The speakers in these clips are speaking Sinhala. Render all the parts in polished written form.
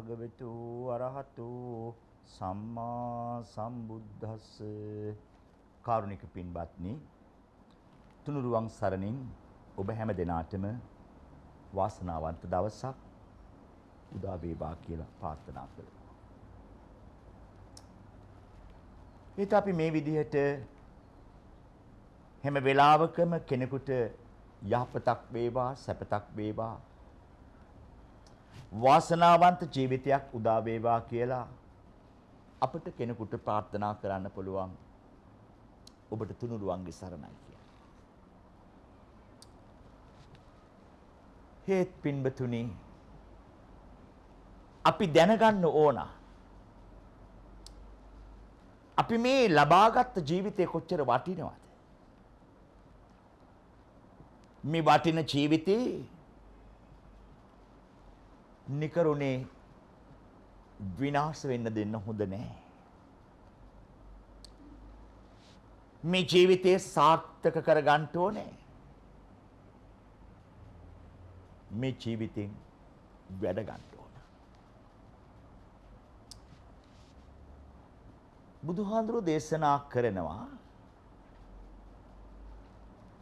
භගවතු අරහතු සම්මා සම්බුද්දස්ස. කාරුණික පින්වත්නි, තුනුරුවන් සරණින් ඔබ හැම දිනාටම වාසනාවන්ත දවසක් උදා වේවා කියලා ප්‍රාර්ථනා කරමු. ඒත් අපි මේ විදිහට හැම වෙලාවකම කෙනෙකුට යහපතක් වේවා, සැපතක් වේවා, වාසනාවන්ත ජීවිතයක් උදා වේවා කියලා අපිට කෙනෙකුට ප්‍රාර්ථනා කරන්න පුළුවන්. ඔබට තුනුරුවන්ගේ සරණයි කියලා. හේත් පින්බතුනි, අපි දැනගන්න ඕන අපි මේ ලබාගත් ජීවිතේ කොච්චර වටිනවද? මේ වටින ජීවිතේ නිකරුණේ විනාශ වෙන්න දෙන්න හොඳ නැහැ. මේ ජීවිතේ සාර්ථක කරගන්න ඕනේ. මේ ජීවිතෙන් වැඩ ගන්න ඕන. බුදුහාඳුරෝ දේශනා කරනවා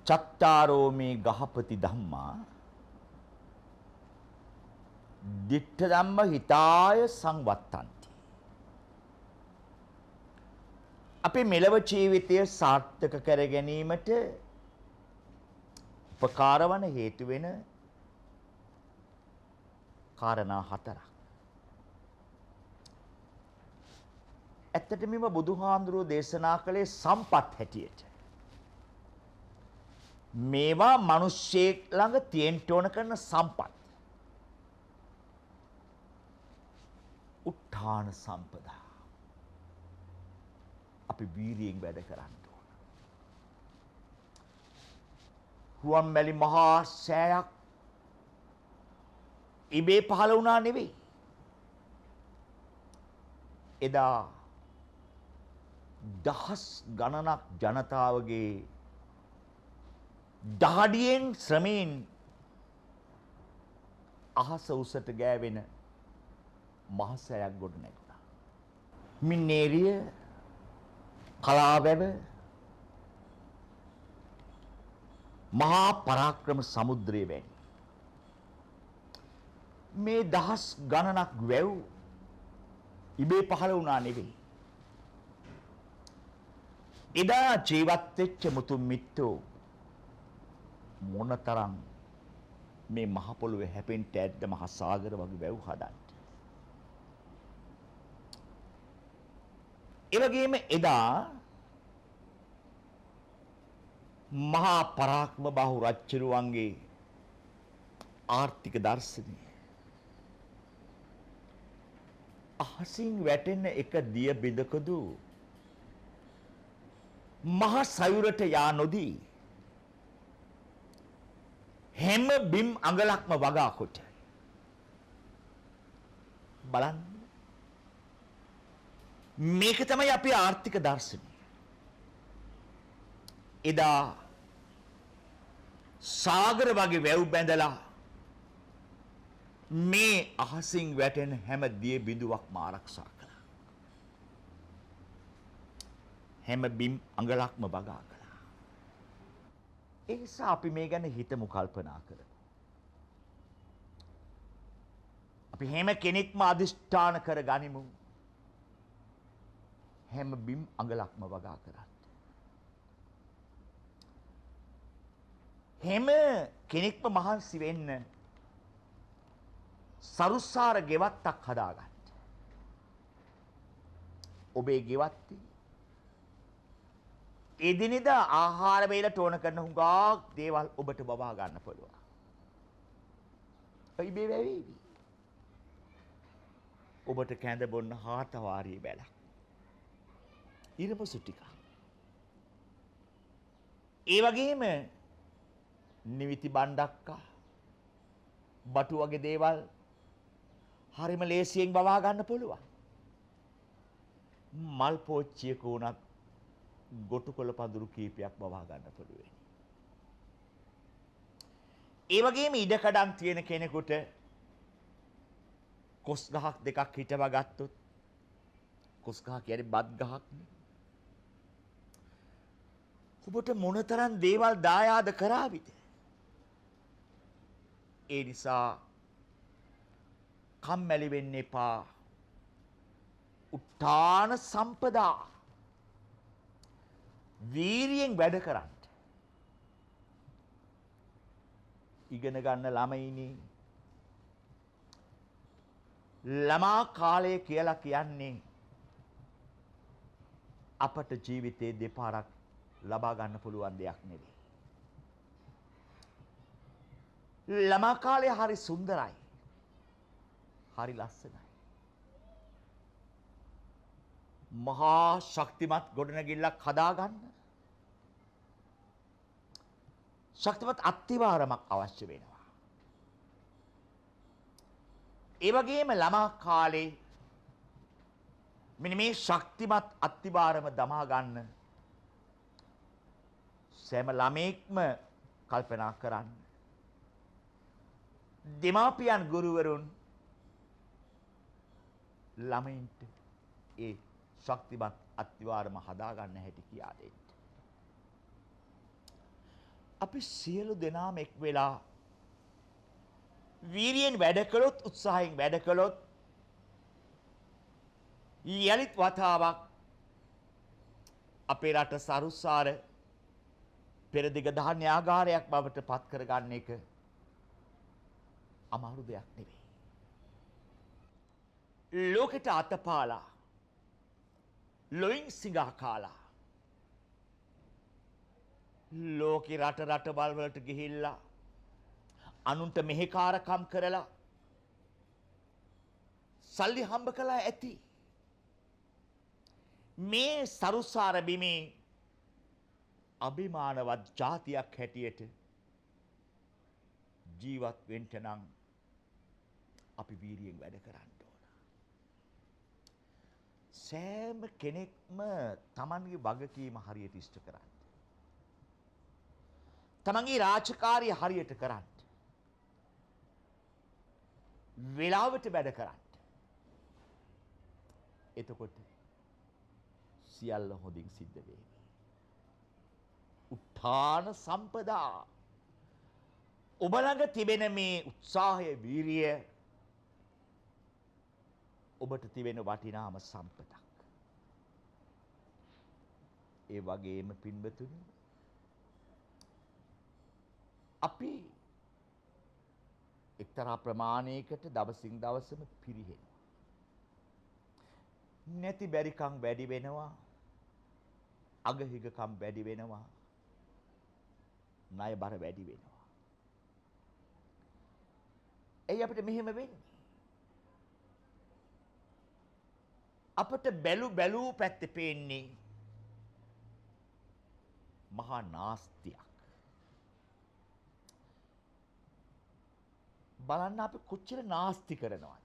චත්තාරෝ මේ ගහපති ධම්මා දිට්ඨ ධම්ම හිතාය සංවත්තන්ති. අපේ මෙලව ජීවිතය සාර්ථක කර ගැනීමට උපකාර වන හේතු වෙන කාරණා හතරක්. ඇත්තටම මේ බුදුහාඳුරෝ දේශනා කළේ සම්පත් හැටියට. මේවා මිනිස්සෙක් ළඟ තියෙන්න ඕන කරන සම්පත්. උත්ථාන සම්පදා. අපි වීරියෙන් වැඩ කරන්න ඕන. රුවන්මැලි මහා සෑයක් ඉබේ පහළ වුණා නෙවෙයි. එදා දහස් ගණනක් ජනතාවගේ දහඩියෙන් ශ්‍රමයෙන් අහස උසට ගෑවෙන මහසෑයක් ගොඩ නැගුණා. මින්නේරිය, කලාවැව, මහා පරාක්‍රම සමුද්‍රය වැනි මේ දහස් ගණනක් වැව් ඉබේ පහළ වුණා නෙවෙයි. එදා ජීවත් වෙච්ච මුතුන් මිත්තෝ මොනතරම් මේ මහ පොළොවේ හැපෙන්න ඇද්ද මහා සාගර වගේ වැව් හදන්න. ඒ වගේම එදා මහා පරාක්‍රම බාහු රජ්ජුරුවන්ගේ ආර්ථික දර්ශනය අහසින් වැටෙන එක දිය බිඳකදු මහ සයුරට යා නොදී හැම බිම් අඟලක්ම වගා කොට බලන්න. මේක තමයි අපේ ආර්ථික දර්ශනය. එදා සාගර වගේ වැව් බැඳලා මේ අහසින් වැටෙන හැම දිය බිඳුවක්ම ආරක්ෂා කළා. හැම බිම් අඟලක්ම වගා කළා. ඒ නිසා අපි මේ ගැන හිතමු, කල්පනා කරමු. අපි හැම කෙනෙක්ම අදිෂ්ඨාන කර ගනිමු හැම බිම් අඟලක්ම වගා කරන්න. හැම කෙනෙක්ම මහන්සි වෙන්න සරුස්සාර ගෙවත්තක් හදාගන්න. ඔබේ ගෙවත්තේ එදිනෙදා ආහාර වේලට ඕන කරන හුඟක් දේවල් ඔබට බවා ගන්න පුළුවන්. ඉබේ වැවේවි. ඔබට කැඳ බොන්න හාත වාරිය බැලක්. ඉරමුසු ටික. ඒ වගේම නිවිති බණ්ඩක්කා, බටු වගේ දේවල් හරිම ලේසියෙන් බවා ගන්න පුළුවන්. මල් පෝච්චියක උනත් ගොටුකොළ පඳුරු කීපයක් බවා ගන්න පුළුවන්. ඒ වගේම ඉඩකඩම් තියෙන කෙනෙකුට කොස් ගහක් දෙකක් හිටව ගත්තොත් කොස් ගහ කියන්නේ බත් ගහක් නේ. ඔබට මොනතරම් දේවල් දායාද කරාවිද? ඒ නිසා කම්මැලි වෙන්න එපා. උත්තාන සම්පදා වීරියෙන් වැඩ කරන්න. ඉගෙන ගන්න ළමයිනි. ළමා කාලය කියලා කියන්නේ අපට ජීවිතේ දෙපාරක් ලබා ගන්න පුළුවන් දෙයක් නෙවෙයි. ළමා කාලය හරි සුන්දරයි. හරි ලස්සනයි. මහා ශක්තිමත් ගොඩනැගිල්ලක් හදාගන්න ශක්තිමත් අත්තිවාරමක් අවශ්‍ය වෙනවා. ඒ වගේම ළමා කාලේ මෙන්න මේ ශක්තිමත් අත්තිවාරම දමා ගන්න සෑම ළමෙක්ම කල්පනා කරන්න. දෙමාපියන් ගුරුවරුන් ළමයින්ට ඒ ශක්තිමත් අත්තිවාරම හදාගන්න හැටි කියා දෙන්න. අපි සියලු දෙනාම එක් වෙලා වීරියෙන් වැඩ කළොත්, උත්සාහයෙන් වැඩ කළොත් යලිත් වතාවක් අපේ රට සරුසාර පෙරදිග ධාන්‍යාගාරයක් බවට පත් කරගන්න එක අමාරු දෙයක් නෙවෙයි. ලෝකෙට අතපාලා ලොයින් සිඟා කාලා ලෝකේ රට රටවල් වලට ගිහිල්ලා අනුන්ට මෙහෙකාරකම් කරලා සල්ලි හම්බ කළා ඇති. මේ සරුසාර බිමේ අභිමානවත් ජාතියක් හැටියට ජීවත් වෙන්න නම් අපි වීරියෙන් වැඩ කරන්න ඕන. සෑම කෙනෙක්ම තමන්ගේ වගකීම හරියට ඉෂ්ට කරන්න. තමන්ගේ රාජකාරිය හරියට කරන්න. වේලාවට වැඩ කරන්න. එතකොට සියල්ල හොඳින් සිද්ධ වෙයි. උත්තාන සම්පදා ඔබ ළඟ තිබෙන මේ උත්සාහය, වීරිය ඔබට තිබෙන වටිනාම සම්පතක්. ඒ වගේම පින්වතුනි, අපි එක්තරා ප්‍රමාණයකට දවසින් දවසම පිරිහෙනවා. නැති බැරිකම් වැඩි වෙනවා. අගහිගකම් වැඩි වෙනවා. ණය බර වැඩි වෙනවා. එයි අපිට මෙහෙම වෙන්නේ. අපට බැලු පැත්තේ පේන්නේ මහා නාස්තියක්. බලන්න අපි කොච්චර නාස්ති කරනවද?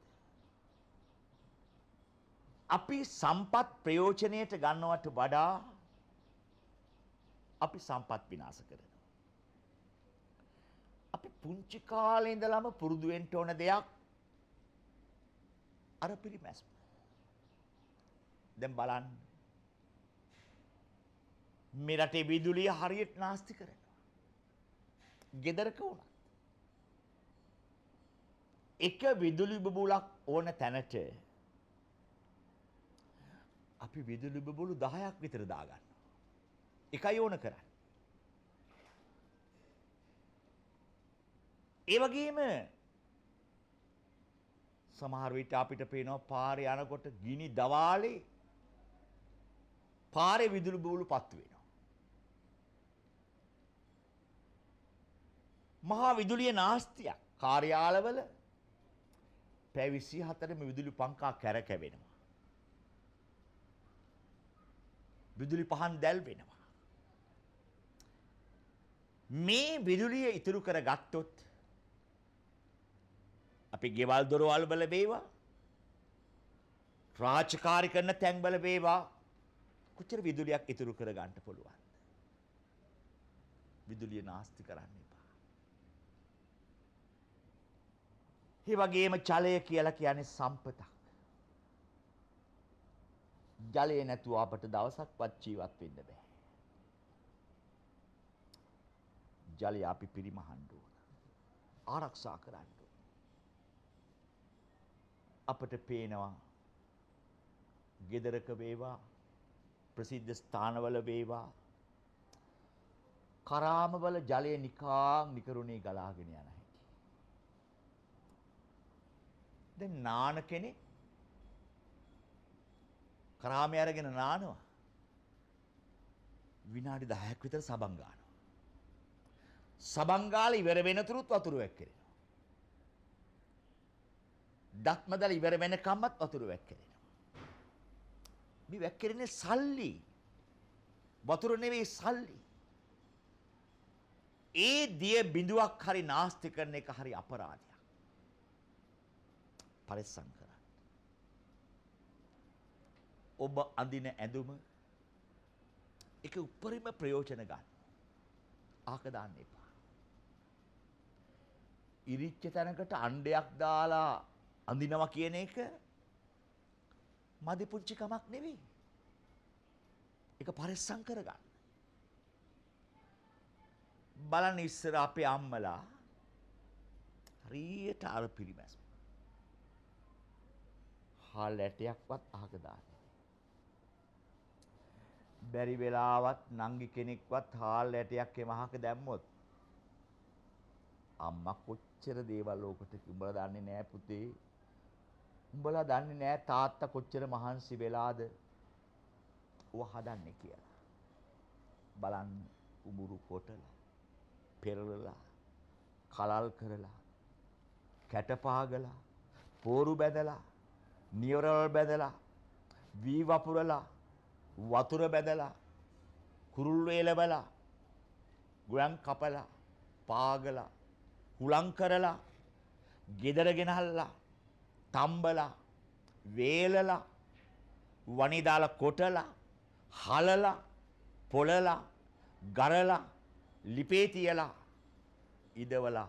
අපි සම්පත් ප්‍රයෝජනයට ගන්නවට වඩා අපි සම්පත් විනාශ කරනවා. අපි පුංචි කාලේ ඉඳලම පුරුදු වෙන්න ඕන දෙයක් අර පිරිමැස්ම. දැන් බලන්න මේ රටේ විදුලිය හරියට නාස්ති කරනවා. ගෙදරක වුණත් එක විදුලි බබුලක් ඕන තැනට අපි විදුලි බබුලු 10ක් විතර දාගන්නවා. එකයි ඕන කරන්නේ. ඒ වගේම සමහර විට අපිට පේනවා පාරේ යනකොට ගිනි දවාලේ පාරේ විදුලි බබුලු පත්තු වෙනවා. මහා විදුලිය නාස්තියක්. කාර්යාලවල පැය 24ම විදුලි පංකා කැරකෙවෙනවා. විදුලි පහන් දැල් වෙනවා. මේ විදුලිය ඉතුරු කරගත්තොත් අපි ගෙවල් දොරවල් වල වේවා රාජකාරී කරන තැන්වල වේවා කොච්චර විදුලියක් ඉතුරු කර ගන්න පුළුවන්ද? විදුලිය නාස්ති කරන්න එපා. ඒ වගේම ජලය කියලා කියන්නේ සම්පතක්. ජලය නැතුව අපට දවසක්වත් ජීවත් වෙන්න බෑ. ජලය අපි පිරිමහන්න ඕන. ආරක්ෂා කරන්න ඕන. අපට පේනවා ගෙදරක වේවා ප්‍රසිද්ධ ස්ථානවල වේවා කරාමවල ජලය නිකරුණේ ගලාගෙන යන හැටි. දැන් නාන කෙනෙක් කරාමේ අරගෙන නානවා. විනාඩි 10ක් විතර සබන් ගන්නවා. සබන් ගාලා ඉවර වෙනතුරුත් වතුර වැක්කිරෙනවා. දත්මදල ඉවර වෙනකම්මත් වතුර වැක්කිරෙනවා. මේ වැක්කිරෙන්නේ සල්ලි. වතුර නෙවෙයි සල්ලි. ඒ දිය බිඳුවක් හරි නාස්ති කරන එක හරි අපරාධයක්. පරිස්සම් කරන්න. ඔබ අඳින ඇඳුම ඒක උපරිම ප්‍රයෝජන ගන්න. ආක දාන්න එපා. ඉරිච්ච තැනකට අණ්ඩයක් දාලා අඳිනවා කියන එක මදි පුංචි කමක් නෙවෙයි. ඒක පරිස්සම් කරගන්න. බලන්න ඉස්සර අපේ අම්මලා හරියට අර පිරිමැස්ම. හාල් ඇටයක්වත් අහක දාන්නේ. බැරි වෙලාවත් නංගි කෙනෙක්වත් හාල් ඇටයක් එමහක දැම්මොත් අම්මා කොච්චර දේවල් ඕකට උඹලා දන්නේ නෑ පුතේ. උඹලා දන්නේ නෑ තාත්තා කොච්චර මහන්සි වෙලාද ඔව හදන්නේ කියලා. බලන්න උඹුරු කොටලා පෙරලලා කලල් කරලා කැටපාගලා පෝරු බැදලා නියරවල් බැදලා වී වපුරලා වතුර බැදලා කුරුල්ලු එලවලා ගුවන් කපලා පාගලා හුලං කරලා ගෙදර ගෙනහල්ලා තම්බලා වේලලා වණි දාලා කොටලා හලලා පොළලා ගරලා ලිපේ තියලා ඉදවලා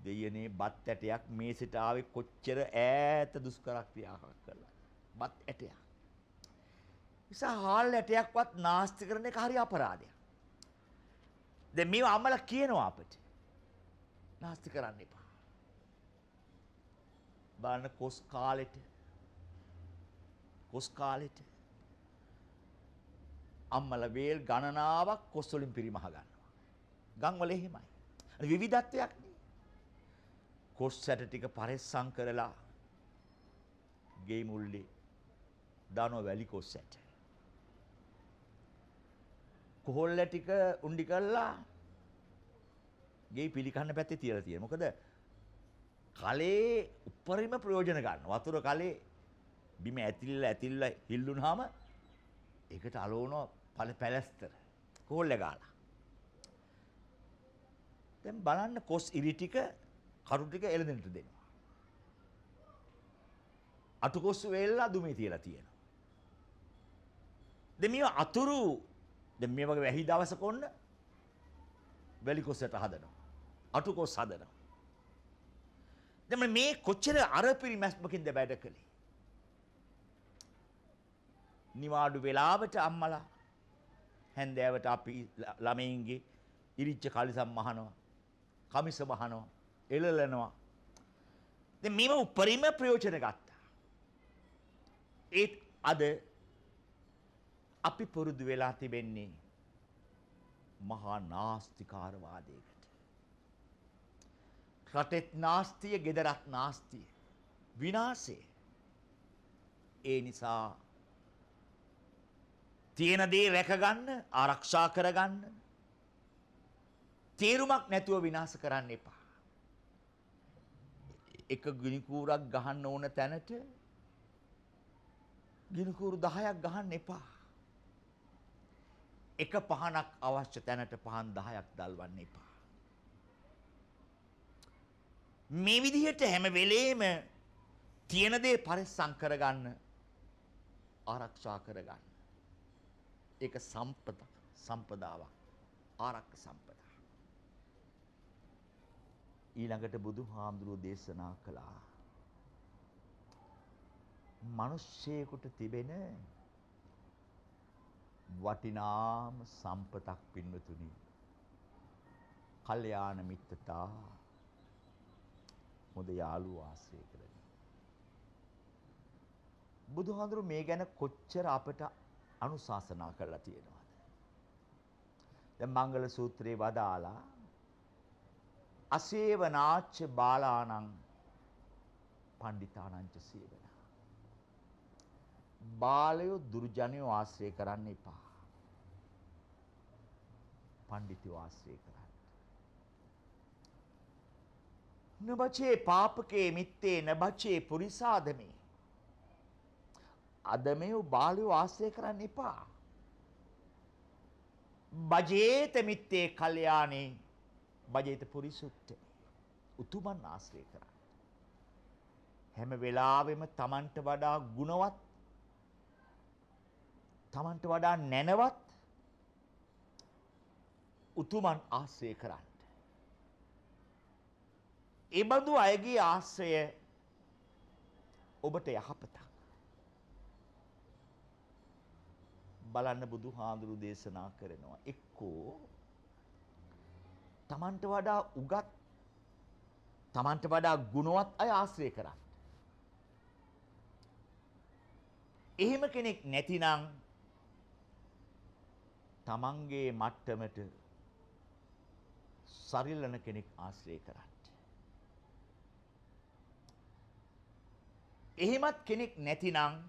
දෙයනේ බත් ඇටයක් මේසෙට ආවේ කොච්චර ඈත දුෂ්කර ක්‍රියාවක් කළා. බත් ඇටයක්. නිසා හාල් ඇටයක්වත් නාස්ති කරන එක හරි අපරාධයක්. දැන් මේව අම්මලා කියනවා අපිට. නාස්ති කරන්න එපා. බලන්න කොස් කාලෙට අම්මලා වේල් ගණනාවක් කොස් වලින් පිරිමහ ගන්නවා. ගම් වල එහෙමයි. විවිධත්වයක් නේ. කොස් ඇට ටික පරිස්සම් කරලා ගේ මුල්ලේ දානවා වැලි කොස් ඇට. කොහොල්ල ටික උණ්ඩි කරලා ගේ පිළිකන්න පැත්තේ තියලා තියෙනවා. මොකද කලේ උපරිම ප්‍රයෝජන ගන්න. වතුර කලේ බිම ඇතිල්ලා හිල්ලුනහම ඒකට අලවනවා පැලස්තර. කොහොල්ල ගාලා. දැන් බලන්න කොස් ඉරි ටික කරු ටික එළදෙනට දෙනවා. අටු කොස්සු වේල්ලා දුමේ තියලා තියෙනවා. දැන් මේ අතුරු දැන් මේ වගේ වැහි දවසක ඔන්න වැලි කොස්සට හදනවා. අටු කොස් හදනවා. දැන් මේ කොච්චර අර පිරිමැස්මකින්ද වැඩ කළේ. නිවාඩු වෙලාවට අම්මලා හැන්දෑවට අපි ළමයින්ගේ ඉරිච්ච කලිසම් මහනවා. කමිස මහනවා. එළලනවා. දැන් මේව උපරිම ප්‍රයෝජන ගත්තා. ඒත් අද අපි පුරුදු වෙලා තිබෙන්නේ මහා නාස්තිකාරවාදයකට. රටෙත් නාස්තිය, ගෙදරත් නාස්තිය. විනාශය. ඒ නිසා තියෙන දේ රැකගන්න, ආරක්ෂා කරගන්න, තේරුමක් නැතුව විනාශ කරන්න එපා. එක ගිනි කූරක් ගහන්න ඕන තැනට ගිනි කූරු 10ක් ගහන්න එපා. එක පහනක් අවශ්‍ය තැනට පහන් 10ක් දල්වන්න එපා. මේ විදිහට හැම වෙලේම තියෙන දේ පරිස්සම් කරගන්න, ආරක්ෂා කරගන්න. ඒක සම්පදාවක්. ආරක්ෂක සම්පදා. ඊළඟට බුදුහාමුදුරුවෝ දේශනා කළා මිනිස්සෙකුට තිබෙන වටිනාම සම්පතක් පින්වතුනි කල්යාණ මිත්‍රතා හොඳ යාළුවෝ ආශ්‍රය කරගෙන. බුදුහාමුදුරුවෝ මේ ගැන කොච්චර අපට අනුශාසනා කරලා තියෙනවද? දැන් මංගල සූත්‍රයේ වදාලා අසේවනාච්ච බාලාණං පණ්ඩිතානංච සේවනා. බාලයෝ දුර්ජනයෝ ආශ්‍රය කරන්න එපා. පණ්ඩිතයෝ ආශ්‍රය කරන්න. නබචේ පාපකේ මිත්තේ නබචේ පුරිසාදමේ. අදමයෝ බාලයෝ ආශ්‍රය කරන්න එපා. බජේත මිත්තේ කල්යාණේ බජේත පුරිසුත්තේ. උතුමන් ආශ්‍රය කරන්න. හැම වෙලාවෙම Tamanට වඩා ගුණවත්, Tamanට වඩා නැනවත් උතුමන් ආශ්‍රය කරන්න. ඒ බඳු අයගේ ආශ්‍රය ඔබට යහපතක්. බලන්න බුදුහාඳුරු දේශනා කරනවා එක්කෝ Tamanට වඩා උගත්, Tamanට වඩා ගුණවත් අය ආශ්‍රය කරන්න. එහෙම කෙනෙක් නැතිනම් තමන්ගේ මට්ටමට සරිලන කෙනෙක් ආශ්‍රය කරන්න. එහෙමත් කෙනෙක් නැතිනම්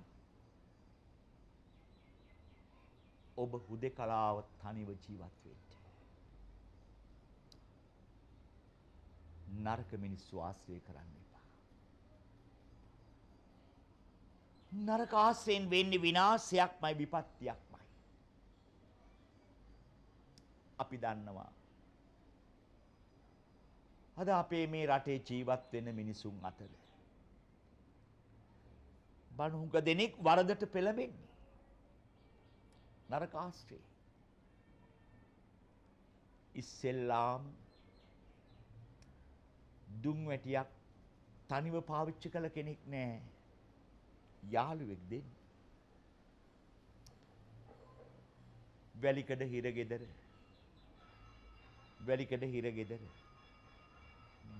ඔබ හුදෙකලාව තනිව ජීවත් වෙන්න. නරක මිනිස්සු ආශ්‍රය කරන්න එපා. නරක ආශ්‍රයෙන් වෙන්නේ විනාශයක්මයි විපත්තියක්මයි. අපි දන්නවා අද අපේ මේ රටේ ජීවත් වෙන මිනිසුන් අතර බණුහුඟ දෙනෙක් වරදට පෙළඹෙන්නේ නරක ආශ්‍රේ. ඉස්සෙල්ලාම දුම් වැටියක් තනිව පාවිච්චි කළ කෙනෙක් නෑ. යාළුවෙක් දෙන්න. වැලිකඩ හිරගෙදර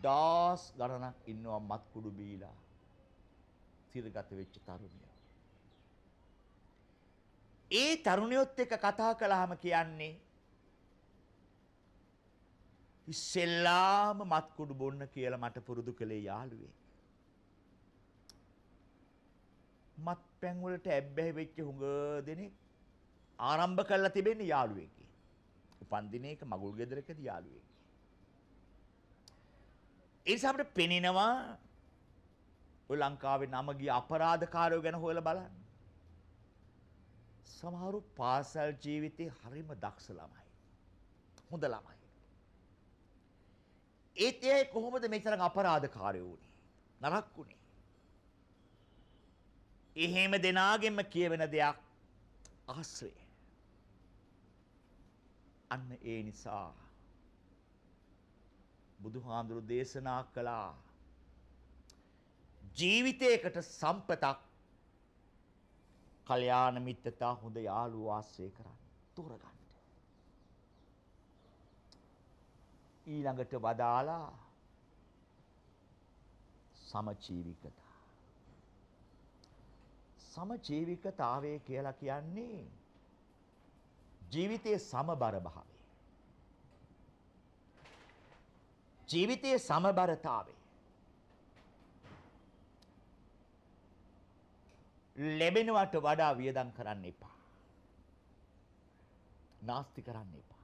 දාස් ගණනක් ඉන්නවා මත් කුඩු බීලා තිරගත වෙච්ච තරුණියෝ. ඒ තරුණියොත් එක්ක කතා කළාම කියන්නේ ඉස්සෙල්ලාම මත් කුඩු බොන්න කියලා මට පුරුදු කළේ යාළුවෙක්. මත්පැන් වලට ඇබ්බැහි වෙච්ච හුඟ දෙනෙක් ආරම්භ කරලා තිබෙන්නේ යාළුවෙක්ගේ. උපන් දිනයක මගුල් ගෙදරකදී යාළුවෙක්. ඒ නිසා අපිට පෙනෙනවා ඔය ලංකාවේ නම ගිය අපරාධකාරයෝ ගැන හොයලා බලන්න. සමහරු පාසල් ජීවිතේ හරිම දක්ෂ ළමයි. හොඳ ළමයි. ඒත් ඒ කොහොමද මෙතරම් අපරාධකාරයෝ වුනේ? නරක වුනේ. එහෙම දෙනාගෙන්ම කියවෙන දෙයක් ආශ්‍රය. අන්න ඒ නිසා බුදුහාඳුරු දේශනා කළා ජීවිතයකට සම්පතක් කල්යාණ මිත්‍රතා හොඳ යාළුවෝ ආශ්‍රය කරන්න තෝරගන්න. ඊළඟට වදාලා සමජීවිකතා. සමජීවිකතාවය කියලා කියන්නේ ජීවිතයේ සමබර භාවය. ජීවිතයේ සමබරතාවය. ලැබෙනවට වඩා වියදම් කරන්න එපා. නාස්ති කරන්න එපා.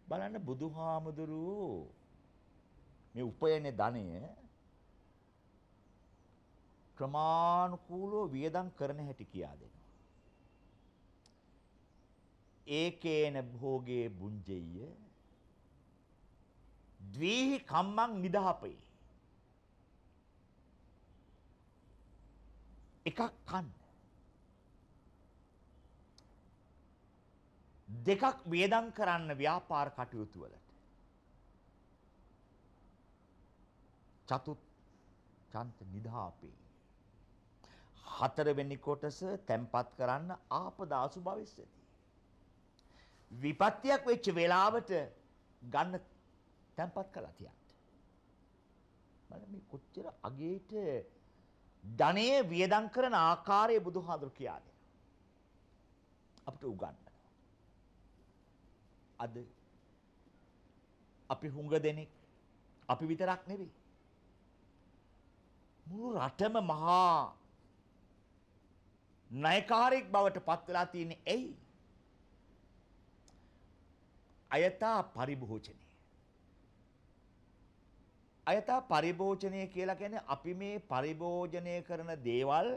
බලන්න බුදුහාමුදුරුවෝ මේ උපයන ධනය ක්‍රමානුකූලව වියදම් කරන හැටි කියා දෙනවා. ඒකේන භෝගේ බුංජෙය්‍ය ද්වේහි කම්මං නිදාපේ. එකක් කන්න. දෙකක් වියදම් කරන්න ව්‍යාපාර කටයුතු වලට. චතුත් චන්ත නිදාපේ. හතරවෙනි කොටස තැම්පත් කරන්න ආපදාසු භවිෂ්‍යති. විපත්තියක් වෙච්ච වෙලාවට ගන්න තැම්පත් කළා තියන්න. බලන්න මේ කොච්චර අගේට ධනය වියදම් කරන ආකාරය බුදුහාඳුර කියා දෙනවා. අපිට උගන්වනවා. අද අපි හුඟ දෙනෙක් අපි විතරක් නෙවෙයි. මුළු රටම මහා ණයකාරයෙක් බවට පත් වෙලා තියෙන්නේ ඇයි? අයථා පරිභෝජනය. අයථා පරිභෝජනය කියලා කියන්නේ අපි මේ පරිභෝජනය කරන දේවල්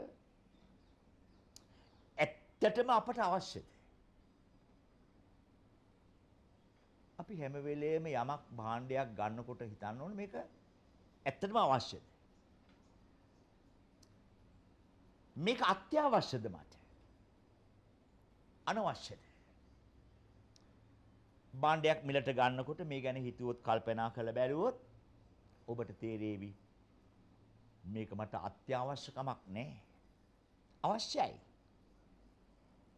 ඇත්තටම අපට අවශ්‍යද? අපි හැම වෙලේම යමක් භාණ්ඩයක් ගන්නකොට හිතන්න ඕනේ මේක ඇත්තටම අවශ්‍යද? මේක අත්‍යවශ්‍යද මට? අනවශ්‍යද? භාණ්ඩයක් මිලට ගන්නකොට මේ ගැන හිතුවොත් කල්පනා කරලා බැලුවොත් ඔබට තේරෙවි මේක මට අත්‍යවශ්‍යකමක් නැහැ. අවශ්‍යයි.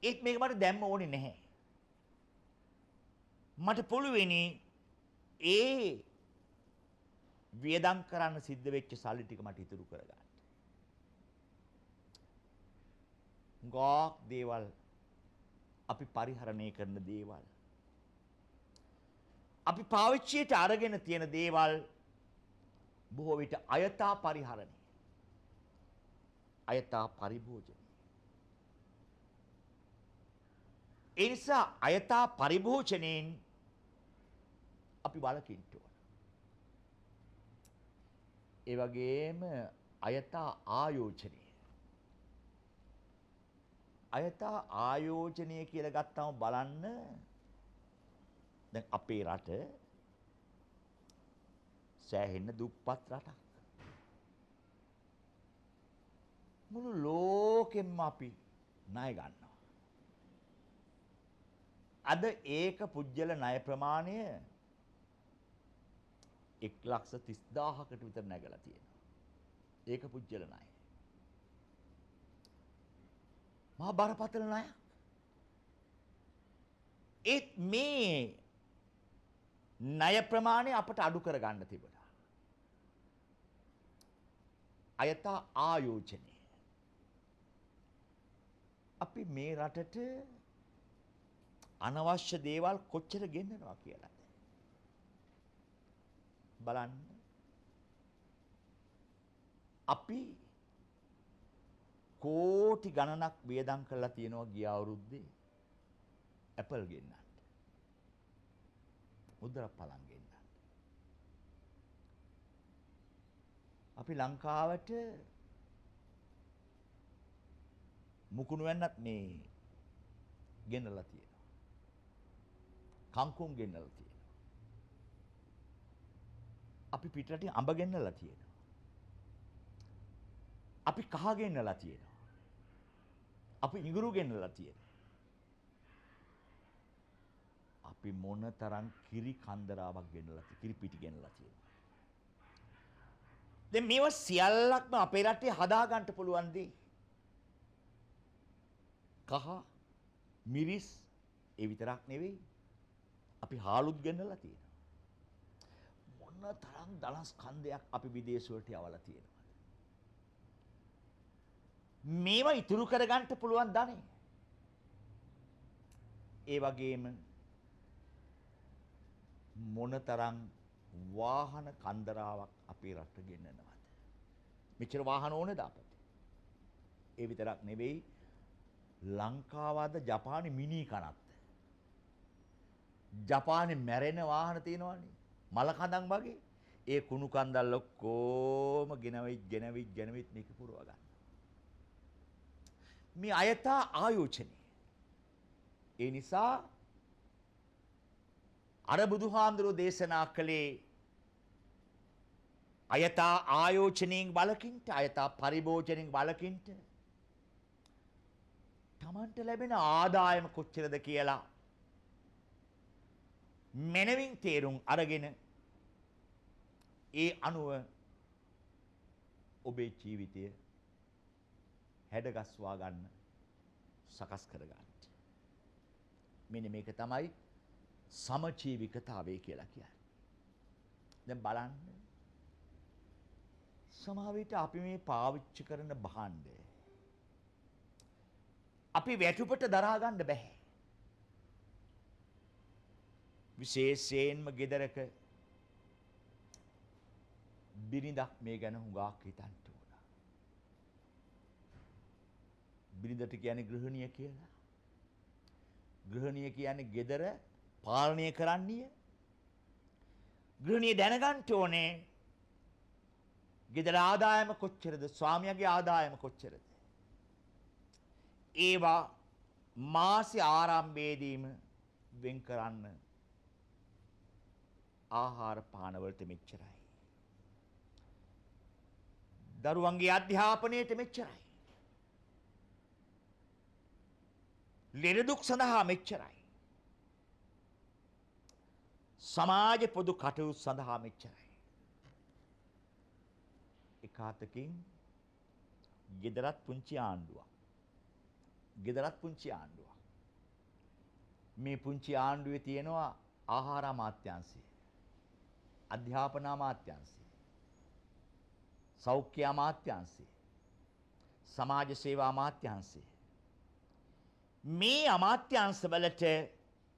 ඒත් මේක මට දැම්ම ඕනේ නැහැ. මට පුළුවෙනි ඒ වියදම් කරන්න සිද්ධ වෙච්ච සල්ලි ටික මට ඉතුරු කරගන්න. ගොක් දේවල් අපි පරිහරණය කරන දේවල් අපි පාවිච්චියට අරගෙන තියෙන දේවල් බොහෝ විට අයථා පරිහරණය අයථා පරිභෝජනය. ඒ නිසා අයථා පරිභෝජනයෙන් අපි වළකින්න ඕන. ඒ වගේම අයථා ආයෝජනය. අයථා ආයෝජනය කියලා ගත්තම බලන්න දැන් අපේ රට සෑහෙන්න දුප්පත් රටක්. මුළු ලෝකෙම අපි ණය ගන්නවා. අද ඒක පුජ්‍යල ණය ප්‍රමාණය 1,30,000කට විතර නැගලා තියෙනවා. ඒක පුජ්‍යල ණය. මහා බරපතල ණයක්. ඒත් මේ ණය ප්‍රමාණය අපට අඩු කරගන්න තිබුණා. අයථා ආයෝජනය. අපි මේ රටට අනවශ්‍ය දේවල් කොච්චර ගෙන්නනවා කියලාද? බලන්න. අපි කෝටි ගණනක් වියදම් කරලා තියෙනවා ගිය අවුරුද්දේ ඇපල් ගෙන්නන්න. මුද්‍රා පළං ගෙන්නන්න. අපි ලංකාවට මුකුණු වෙන්නත් මේ ගෙන්නලා තියෙනවා. කංකුම් ගෙන්නලා තියෙනවා. අපි පිටරටින් අඹ ගෙන්නලා තියෙනවා. අපි කහ ගෙන්නලා තියෙනවා. අපි ඉඟුරු ගෙන්නලා තියෙනවා. අපි මොන තරම් කිරි කන්දරාවක් ගෙන්නලා තියෙනවා. කිරි පිටි ගෙන්නලා තියෙනවා. දැන් මේවා සියල්ලක්ම අපේ රටේ හදා ගන්න පුළුවන් දී. කහ මිරිස් ඒ විතරක් නෙවෙයි. අපි හාලුත් ගෙන්නලා තියෙනවා. මොන තරම් දලස් කන්දයක් අපි විදේශ වලට යවලා තියෙනවා. මේවා ඉතුරු කරගන්න පුළුවන් ධනෙ. ඒ වගේම මොනතරම් වාහන කන්දරාවක් අපේ රට ගෙන්නනවද? මෙච්චර වාහන ඕනේද අපට? ඒ විතරක් නෙවෙයි ලංකාවද ජපානයේ මිනි කනක්ද? ජපානයේ මැරෙන වාහන තියෙනවනේ. මල කඳන් වගේ. ඒ කුණු කන්දල් ඔක්කොම ගෙනවිත් මේක පුරව ගන්න. මේ අයථා ආයෝජනය. ඒ නිසා අර බුදුහාඳුරෝ දේශනා කළේ අයථා ආයෝජනයෙන් වළකින්න, අයථා පරිභෝජනයෙන් වළකින්න. තමන්ට ලැබෙන ආදායම කොච්චරද කියලා මනවින් තේරුම් අරගෙන ඒ අනුව ඔබේ ජීවිතය හැඩගස්වා ගන්න සකස් කර ගන්න. මෙන්න මේක තමයි සමජීවිකතාවය කියලා කියන්නේ. දැන් බලන්න සමහර විට අපි මේ පාවිච්චි කරන භාණ්ඩ අපි වැටුපට දරා ගන්න බෑ. විශේෂයෙන්ම ගෙදරක බිරිඳක් මේ ගැන හුඟක් හිතන්න ඕන. බිරිඳට කියන්නේ ගෘහණිය කියලා. ගෘහණිය කියන්නේ ගෙදර පාලනය කරන්නේ. ගෘහණිය දැනගන්න ඕනේ ගෙදර ආදායම කොච්චරද, ස්වාමියාගේ ආදායම කොච්චරද. ඒවා මාසේ ආරම්භයේදීම වෙන් කරන්න ආහාර පාන වලට මෙච්චරයි. දරුවන්ගේ අධ්‍යාපනයට මෙච්චරයි. ලෙඩ දුක් සඳහා මෙච්චරයි. සමාජ පොදු කටයුතු සඳහා මෙච්චරයි. එකාතකින් ගෙදරත් පුංචි ආණ්ඩුවක්. ගෙදරත් පුංචි ආණ්ඩුවක්. මේ පුංචි ආණ්ඩුවේ තියෙනවා ආහාර අමාත්‍යාංශය, අධ්‍යාපන අමාත්‍යාංශය, සෞඛ්‍ය අමාත්‍යාංශය, සමාජ සේවා අමාත්‍යාංශය. මේ අමාත්‍යාංශවලට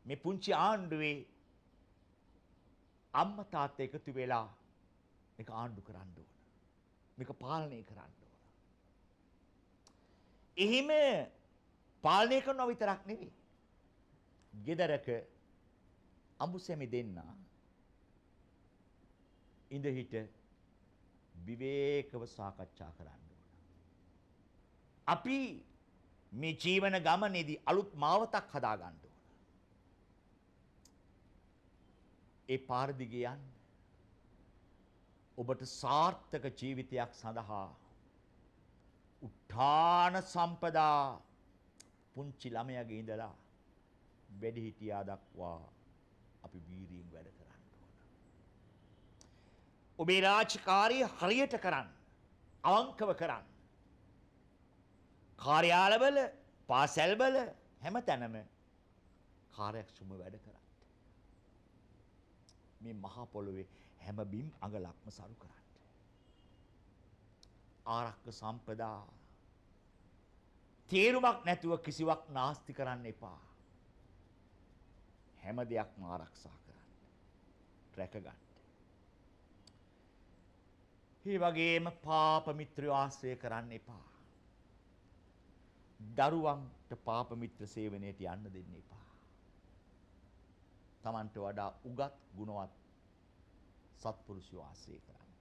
මේ පුංචි ආණ්ඩුවේ අම්මා තාත්තා එකතු වෙලා මේක ආණ්ඩු කරන්න ඕන. මේක පාලනය කරන්න ඕන. එහෙම පාලනය කරනවා විතරක් නෙවෙයි. ගෙදරක අඹුසැමි දෙන්න ඉඳ හිට විවේකව සාකච්ඡා කරන්න ඕන. අපි මේ ජීවන ගමනේදී අලුත් මාවතක් හදා ගන්න ඕන. ඒ පාර දිගේ යන්න ඔබට සාර්ථක ජීවිතයක් සඳහා උත්ථාන සම්පදා පුංචි ළමයාගේ ඉඳලා වැඩිහිටියා දක්වා අපි වීරියෙන් වැඩ කරන්න ඕන. ඔබේ රාජකාරිය හරියට කරන්න, අවංකව කරන්න. කාර්යාලවල, පාසල්වල හැමතැනම කාර්යක්ෂම වැඩ කරන්න. මේ මහා පොළොවේ හැම බිම් අඟලක්ම සරු කරන්න. ආරක්ක සම්පදා තේරුමක් නැතුව කිසිවක් නාස්ති කරන්න එපා. හැම දෙයක්ම ආරක්ෂා කරන්න. රැක ගන්න. ඒ වගේම පාප මිත්‍රයෝ ආශ්‍රය කරන්න එපා. දරුවන්ට පාප මිත්‍ර සේවනයට යන්න දෙන්න එපා. තමන්ට වඩා උගත් ගුණවත් සත්පුරුෂයෝ ආශ්‍රය කරන්න.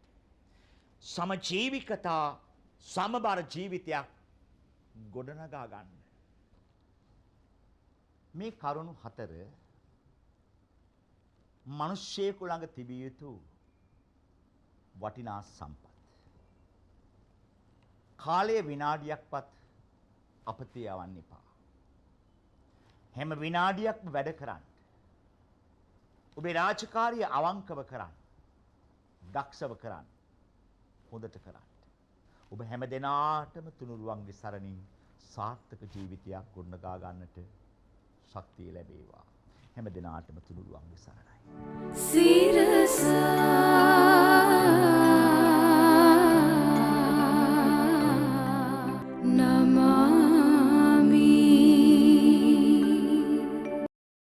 සමජීවිකතා සමබර ජීවිතයක් ගොඩනගා ගන්න. මේ කරුණු හතර මිනිස්සෙකු ළඟ තිබිය යුතු වටිනා සම්පත්. කාලයේ විනාඩියක්වත් අපතේ යවන්න එපා. හැම විනාඩියක්ම වැඩ කරන්න. ඔබේ රාජකාරිය අවංකව කරන්න. දක්ෂව කරන්න. හොඳට කරන්න. ඔබ හැම දිනාටම තුනුරුවන්ගේ සරණින් සාර්ථක ජීවිතයක් ගොඩනගා ගන්නට ශක්තිය ලැබේවා. හැම දිනාටම තුනුරුවන්ගේ සරණයි. සිරස